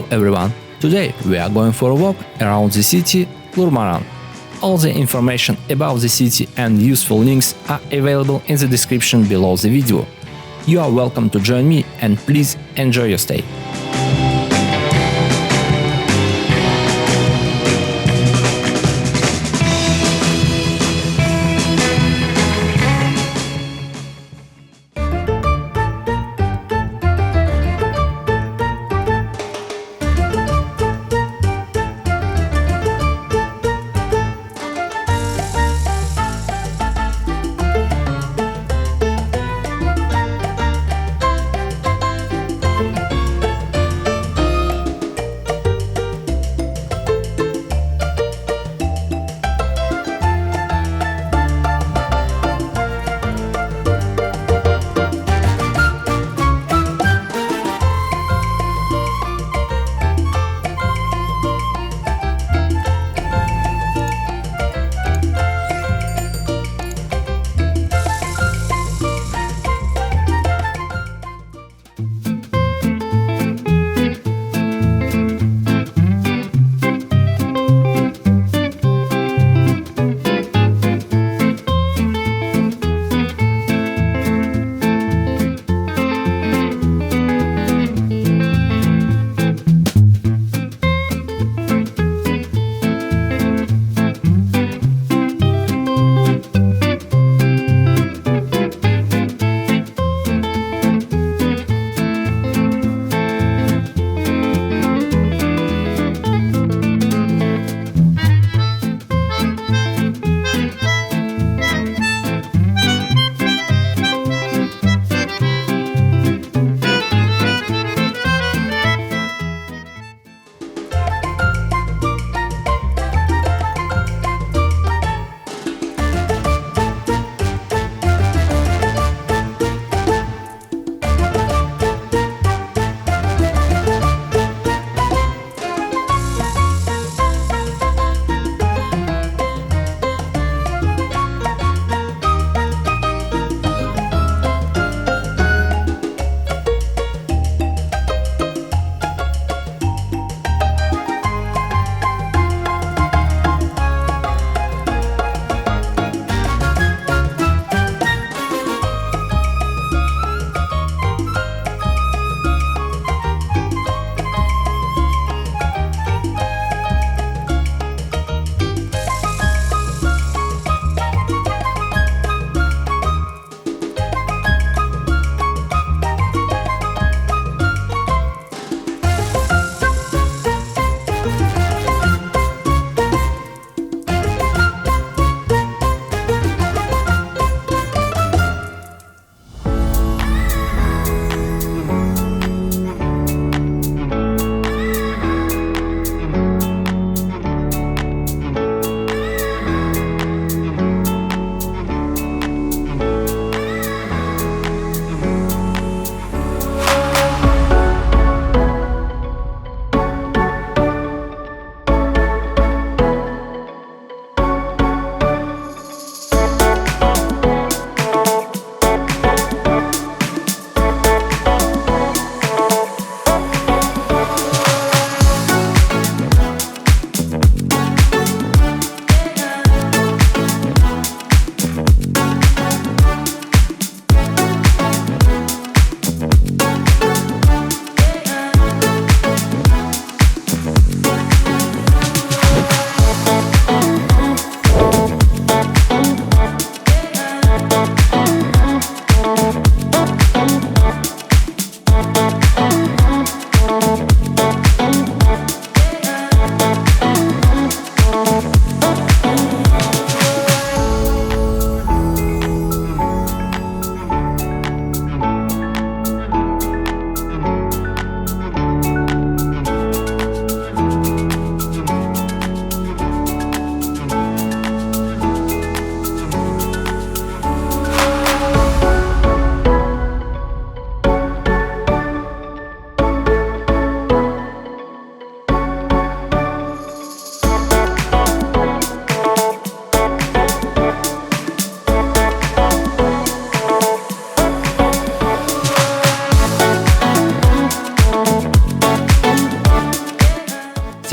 Hello everyone! Today we are going for a walk around the city Lourmarin. All the information about the city and useful links are available in the description below the video. You are welcome to join me and please enjoy your stay.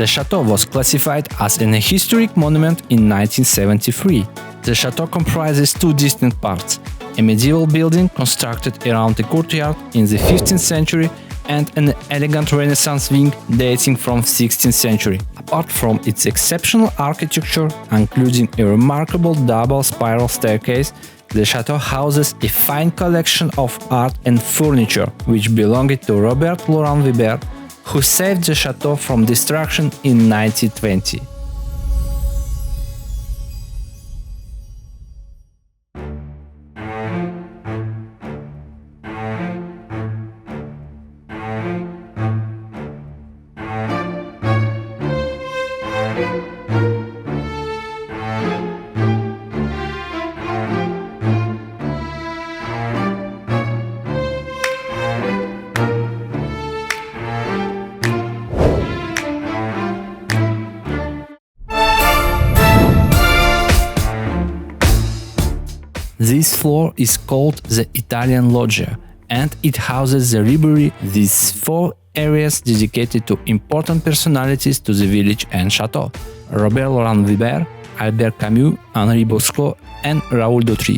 The chateau was classified as an historic monument in 1973. The chateau comprises two distinct parts: a medieval building constructed around a courtyard in the 15th century and an elegant Renaissance wing dating from 16th century. Apart from its exceptional architecture, including a remarkable double spiral staircase, the chateau houses a fine collection of art and furniture, which belonged to Robert Laurent Weber, who saved the chateau from destruction in 1920. This floor is called the Italian Loggia, and it houses the library. These four areas dedicated to important personalities to the village and chateau: Robert Laurent Weber, Albert Camus, Henri Bosco, and Raoul Dautry.